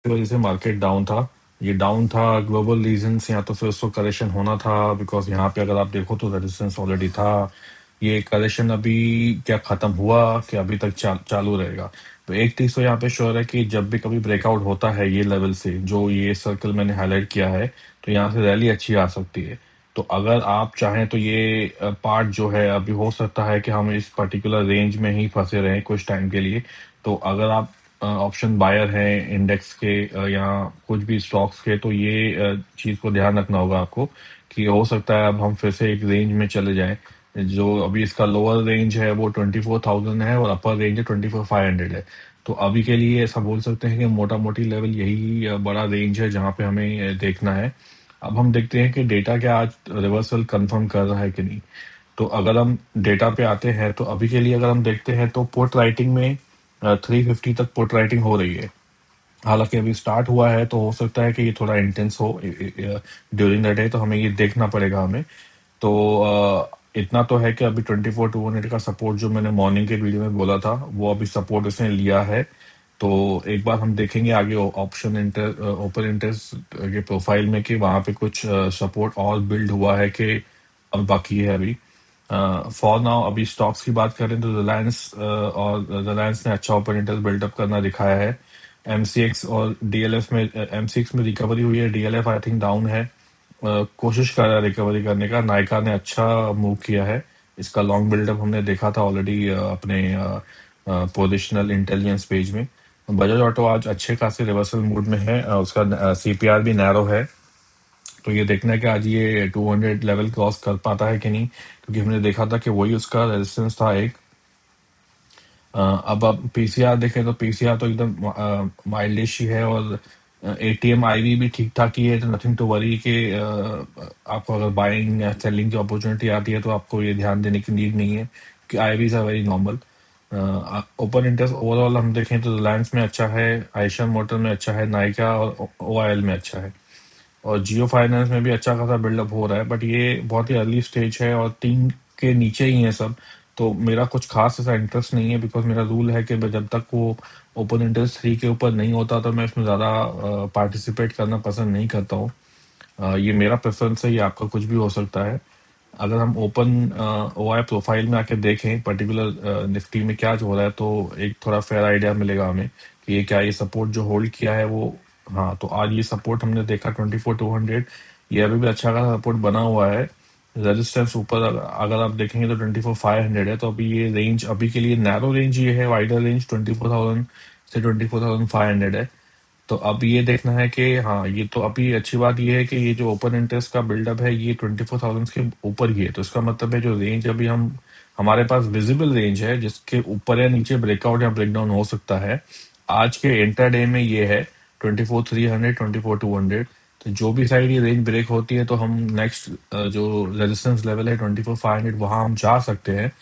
की वजह से मार्केट डाउन था। ये डाउन था ग्लोबल रीजंस, या तो फिर उसको करेक्शन होना था, बिकॉज यहाँ पे अगर आप देखो तो रेजिस्टेंस ऑलरेडी था। ये करेक्शन अभी क्या खत्म हुआ कि अभी तक चालू रहेगा? तो एक चीज तो यहाँ पे श्योर है कि जब भी कभी ब्रेकआउट होता है ये लेवल से, जो ये सर्कल मैंने हाईलाइट किया है, तो यहाँ से रैली अच्छी आ सकती है। तो अगर आप चाहें तो ये पार्ट जो है, अभी हो सकता है कि हम इस पर्टिकुलर रेंज में ही फंसे रहें कुछ टाइम के लिए। तो अगर आप ऑप्शन बायर हैं इंडेक्स के या कुछ भी स्टॉक्स के, तो ये चीज़ को ध्यान रखना होगा आपको कि हो सकता है अब हम फिर से एक रेंज में चले जाएं। जो अभी इसका लोअर रेंज है वो 24,000 है और अपर रेंज है 24,500 है। तो अभी के लिए ऐसा बोल सकते हैं कि मोटा मोटी लेवल यही बड़ा रेंज है जहाँ पे हमें देखना है। अब हम देखते हैं कि डेटा क्या आज रिवर्सल कंफर्म कर रहा है कि नहीं। तो अगर हम डेटा पे आते हैं तो अभी के लिए अगर हम देखते हैं तो पुट राइटिंग में 350 तक पुट राइटिंग हो रही है। हालांकि अभी स्टार्ट हुआ है तो हो सकता है कि ये थोड़ा इंटेंस हो ड्यूरिंग द डे, तो हमें ये देखना पड़ेगा हमें। तो इतना तो है कि अभी 24,200 का सपोर्ट जो मैंने मॉर्निंग के वीडियो में बोला था वो अभी सपोर्ट उसने लिया है। तो एक बार हम देखेंगे आगे ऑप्शन इंटर ओपन इंटरेस्ट के प्रोफाइल में कि वहाँ पे कुछ सपोर्ट और बिल्ड हुआ है कि अब बाकी है अभी। फॉर नाउ अभी स्टॉक्स की बात करें तो रिलायंस और रिलायंस ने अच्छा ओपन इंटरेस्ट बिल्डअप करना दिखाया है। एमसीएक्स और डीएलएफ में एमसीएक्स में रिकवरी हुई है, डीएलएफ आई थिंक डाउन है। कोशिश कर रहा है रिकवरी करने का। नायका ने अच्छा मूव किया है, इसका लॉन्ग बिल्डअप हमने देखा था ऑलरेडी अपने पोजिशनल इंटेलिजेंस पेज में। बजाज ऑटो आज अच्छे खासे रिवर्सल मूड में है, उसका सीपीआर भी नैरो है। तो ये देखना है कि आज ये 200 लेवल क्रॉस कर पाता है कि नहीं, क्योंकि हमने देखा था कि वही उसका रेजिस्टेंस था एक। अब आप पीसीआर देखें तो पीसीआर तो एकदम माइल्डिश ही है, और एटीएम आईवी भी ठीक ठाक ही है। तो नथिंग टू वरी कि आपको अगर बाइंग या सेलिंग की अपॉर्चुनिटी आती है तो आपको ये ध्यान देने की नीड नहीं है कि IVs are very normal. Open interest overall हम देखें तो रिलायंस में अच्छा है, आयशर मोटर में अच्छा है, नाइका और ओआईएल में अच्छा है, और जियो फाइनेंस में भी अच्छा खासा बिल्डअप हो रहा है। बट ये बहुत ही अर्ली स्टेज है और 3 के नीचे ही है सब। तो मेरा कुछ खास ऐसा इंटरेस्ट नहीं है, बिकॉज मेरा रूल है कि जब तक वो ओपन इंटरेस्ट 3 के ऊपर नहीं होता तो मैं इसमें ज़्यादा पार्टिसिपेट करना पसंद नहीं करता हूँ। ये मेरा प्रेफरेंस है, ये आपका कुछ भी हो सकता है। अगर हम ओपन ओआई प्रोफाइल में आके देखें पर्टिकुलर निफ्टी में क्या हो रहा है, तो एक थोड़ा फेयर आइडिया मिलेगा हमें कि ये क्या, ये सपोर्ट जो होल्ड किया है वो। हाँ, तो आज ये सपोर्ट हमने देखा 24,200, ये अभी भी अच्छा खासा सपोर्ट बना हुआ है। रेजिस्टेंस ऊपर अगर आप देखेंगे तो 24,500 है। तो अभी ये रेंज अभी के लिए नैरो रेंज ये है, वाइडर रेंज 24,000 से 24,500 है। तो अब ये देखना है कि हाँ, ये तो अभी अच्छी बात ये है कि ये जो ओपन इंटरेस्ट का बिल्डअप है ये 24,000 के ऊपर ही है। तो इसका मतलब है जो रेंज अभी हम हमारे पास विजिबल रेंज है जिसके ऊपर या नीचे ब्रेकआउट या ब्रेकडाउन हो सकता है। आज के इंटर डे में ये है 24,300 24,200। तो जो भी साइड ये रेंज ब्रेक होती है तो हम नेक्स्ट जो रेजिस्टेंस लेवल है 24,500 वहां हम जा सकते हैं।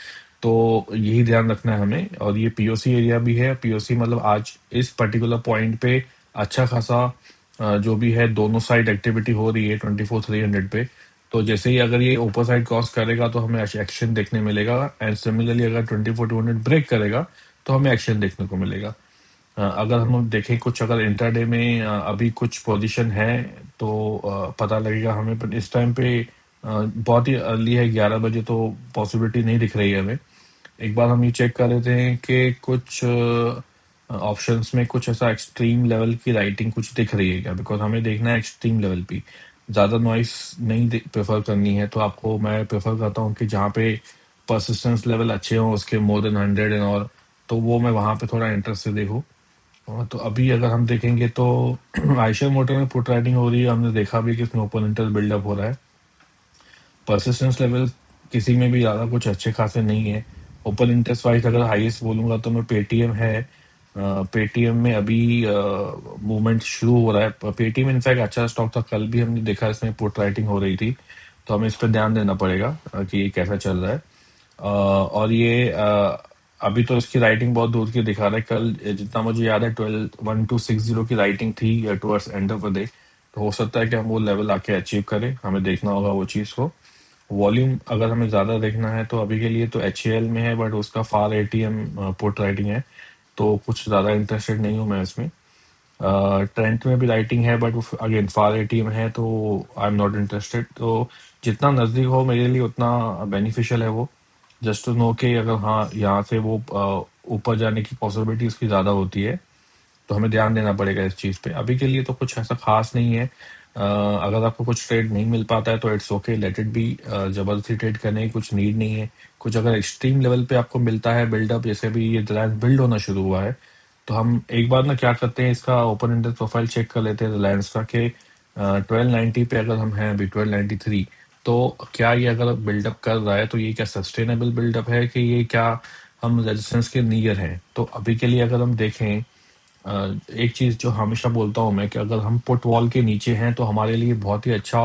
तो यही ध्यान रखना है हमें। और ये पीओसी एरिया भी है, पीओसी मतलब आज इस पर्टिकुलर पॉइंट पे अच्छा खासा जो भी है दोनों साइड एक्टिविटी हो रही है 24,300 पे। तो जैसे ही अगर ये ऊपर साइड क्रॉस करेगा तो हमें एक्शन देखने मिलेगा, एंड सिमिलरली अगर 24,200 ब्रेक करेगा तो हमें एक्शन देखने को मिलेगा। अगर हम देखें कुछ अगर इंटरडे में अभी कुछ पोजीशन है तो पता लगेगा हमें। पर इस टाइम पे बहुत ही अर्ली है, 11 बजे, तो पॉसिबिलिटी नहीं दिख रही है हमें। एक बार हम ये चेक कर लेते हैं कि कुछ ऑप्शंस में कुछ ऐसा एक्सट्रीम लेवल की राइटिंग कुछ दिख रही है क्या, बिकॉज हमें देखना है एक्सट्रीम लेवल पे। ज़्यादा नॉइस नहीं प्रेफर करनी है, तो आपको मैं प्रेफर करता हूँ कि जहाँ पे परसिस्टेंस लेवल अच्छे हों, उसके मोर देन 100 एंड और, तो वो मैं वहाँ पे थोड़ा इंटरेस्ट से देखूँ। तो अभी अगर हम देखेंगे तो आयशर मोटर में पुट राइटिंग हो रही है, हमने देखा भी कि इसमें ओपन इंटरेस्ट बिल्डअप हो रहा है। परसिस्टेंस लेवल किसी में भी ज़्यादा कुछ अच्छे खासे नहीं है। ओपन इंटरेस्ट वाइज अगर हाईएस्ट बोलूंगा तो मैं पेटीएम है। पेटीएम में अभी मूवमेंट शुरू हो रहा है। पेटीएम इनफैक्ट अच्छा स्टॉक था, कल भी हमने देखा इसमें पुट राइटिंग हो रही थी। तो हमें इस पर ध्यान देना पड़ेगा कि ये कैसा चल रहा है। और ये अभी तो इसकी राइटिंग बहुत दूर की दिखा रहा है। कल जितना मुझे याद है 12,1260 की राइटिंग थी towards end of the day. तो हो सकता है कि हम वो लेवल आके अचीव करें, हमें देखना होगा वो चीज़ को। वॉल्यूम अगर हमें ज़्यादा देखना है तो अभी के लिए तो एच में है, बट उसका फार एटीएम पुट राइटिंग है, तो कुछ ज़्यादा इंटरेस्टेड नहीं हूँ मैं इसमें। ट्रेंट में भी राइटिंग है बट अगेन फार एटीएम है, तो आई एम नॉट इंटरेस्टेड। तो जितना नज़दीक हो मेरे लिए उतना बेनिफिशियल है वो, जस्ट टू नो कि अगर हाँ यहाँ से वो ऊपर जाने की पॉसिबिलिटी उसकी ज़्यादा होती है, तो हमें ध्यान देना पड़ेगा इस चीज़ पे। अभी के लिए तो कुछ ऐसा खास नहीं है। अगर आपको कुछ ट्रेड नहीं मिल पाता है तो it's okay, let it be. जबरदस्ती ट्रेड करने की कुछ नीड नहीं है। कुछ अगर एक्सट्रीम लेवल पे आपको मिलता है बिल्डअप, जैसे अभी ये रिलायंस बिल्ड होना शुरू हुआ है, तो हम एक बार ना क्या करते हैं, इसका ओपन इंडेक्स प्रोफाइल चेक कर लेते हैं रिलायंस का कि 1290 पे अगर हम हैं अभी 1293, तो क्या ये अगर बिल्डअप कर रहा है तो ये क्या सस्टेनेबल बिल्डअप है कि ये क्या हम रेजिस्टेंस के नियर हैं। तो अभी के लिए अगर हम देखें, एक चीज जो हमेशा बोलता हूँ मैं कि अगर हम पुट वॉल के नीचे हैं तो हमारे लिए बहुत ही अच्छा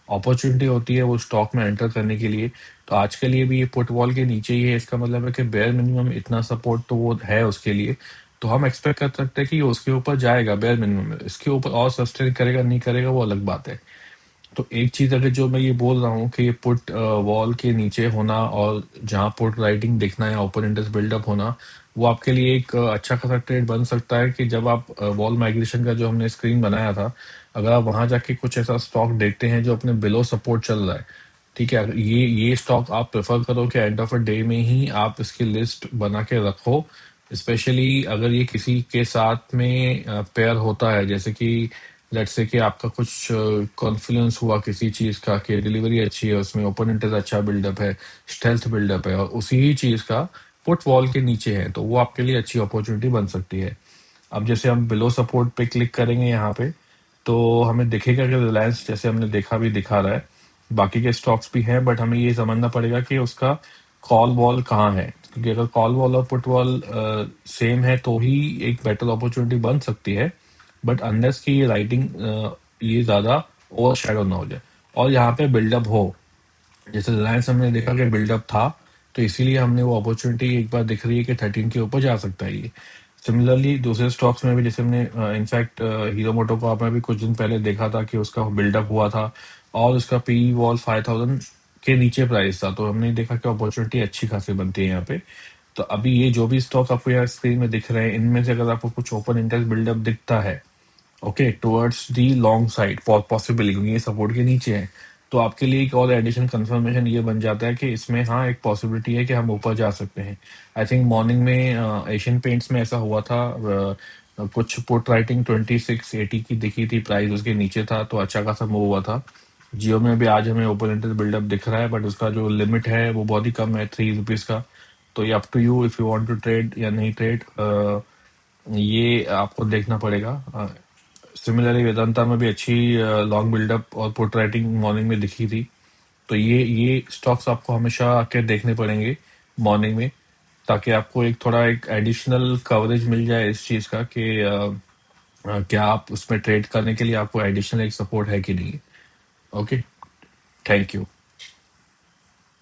अपॉर्चुनिटी होती है वो स्टॉक में एंटर करने के लिए। तो आज के लिए भी ये पुट वॉल के नीचे ही है, इसका मतलब है कि बेयर मिनिमम इतना सपोर्ट तो वो है उसके लिए। तो हम एक्सपेक्ट कर सकते हैं कि ये उसके ऊपर जाएगा बेयर मिनिमम, इसके ऊपर और सस्टेन करेगा नहीं करेगा वो अलग बात है। तो एक चीज अगर जो मैं ये बोल रहा हूँ कि ये पुट वॉल के नीचे होना और जहाँ पुट राइटिंग दिखना या ओपन इंटरेस्ट बिल्डअप होना, वो आपके लिए एक अच्छा खासा ट्रेड बन सकता है कि जब आप वॉल माइग्रेशन का जो हमने स्क्रीन बनाया था, अगर आप वहां जाके कुछ ऐसा स्टॉक देखते हैं जो अपने बिलो सपोर्ट चल रहा है, ठीक है, ये स्टॉक आप प्रेफर करो कि एंड ऑफ अ डे में ही आप इसकी लिस्ट बना के रखो। स्पेशली अगर ये किसी के साथ में पेयर होता है, जैसे कि लेट्स से कि आपका कुछ कॉन्फिडेंस हुआ किसी चीज का कि डिलीवरी अच्छी है, उसमें ओपन इंटरेस्ट अच्छा बिल्डअप है, स्टेल्थ बिल्डअप है, और उसी ही चीज का पुट वॉल के नीचे है, तो वो आपके लिए अच्छी अपॉर्चुनिटी बन सकती है। अब जैसे हम बिलो सपोर्ट पे क्लिक करेंगे यहाँ पे, तो हमें दिखेगा कि रिलायंस जैसे हमने देखा भी दिखा रहा है, बाकी के स्टॉक्स भी हैं, बट हमें ये समझना पड़ेगा कि उसका कॉल वॉल कहाँ है, क्योंकि अगर कॉल वॉल और पुट वॉल सेम है तो ही एक बेटर अपॉर्चुनिटी बन सकती है। बट अनलेस की ये राइटिंग ये ज्यादा ओवर शेडो ना हो जाए और यहाँ पे बिल्डअप हो, जैसे रिलायंस हमने देखा कि बिल्डअप था, तो इसीलिए हमने वो अपॉर्चुनिटी एक बार दिख रही है कि 13 के ऊपर जा सकता है ये। सिमिलरली दूसरे स्टॉक्स में भी जैसे हमने इनफैक्ट हीरो मोटोकॉर्प में भी कुछ दिन पहले देखा था कि उसका बिल्डअप हुआ था और उसका पी वॉल 5000 के नीचे प्राइस था, तो हमने देखा कि अपॉर्चुनिटी अच्छी खासी बनती है यहाँ पे। तो अभी ये जो भी स्टॉक आपको यहाँ स्क्रीन में दिख रहे हैं, इनमें से अगर आपको कुछ ओपन इंटरेस्ट बिल्डअप दिखता है, okay, towards the long side possibly, क्योंकि ये सपोर्ट के नीचे है, तो आपके लिए एक और एडिशन कंफर्मेशन ये बन जाता है कि इसमें हाँ एक पॉसिबिलिटी है कि हम ऊपर जा सकते हैं। आई थिंक मॉर्निंग में एशियन पेंट्स में ऐसा हुआ था। कुछ पुट राइटिंग 2680 की दिखी थी, प्राइस उसके नीचे था, तो अच्छा खासा मूव हुआ था। जियो में भी आज हमें ओपन इंटरेस्ट बिल्डअप दिख रहा है, बट उसका जो लिमिट है वो बहुत ही कम है, ₹3 का। तो ये up to you if you want to trade या नहीं ट्रेड, ये आपको देखना पड़ेगा। सिमिलरली वेदांता में भी अच्छी लॉन्ग बिल्डअप और पुट राइटिंग मॉर्निंग में दिखी थी। तो ये स्टॉक्स आपको हमेशा आके देखने पड़ेंगे मॉर्निंग में, ताकि आपको एक थोड़ा एक एडिशनल कवरेज मिल जाए इस चीज का कि क्या आप उसमें ट्रेड करने के लिए आपको एडिशनल एक सपोर्ट है कि नहीं। Okay, thank you.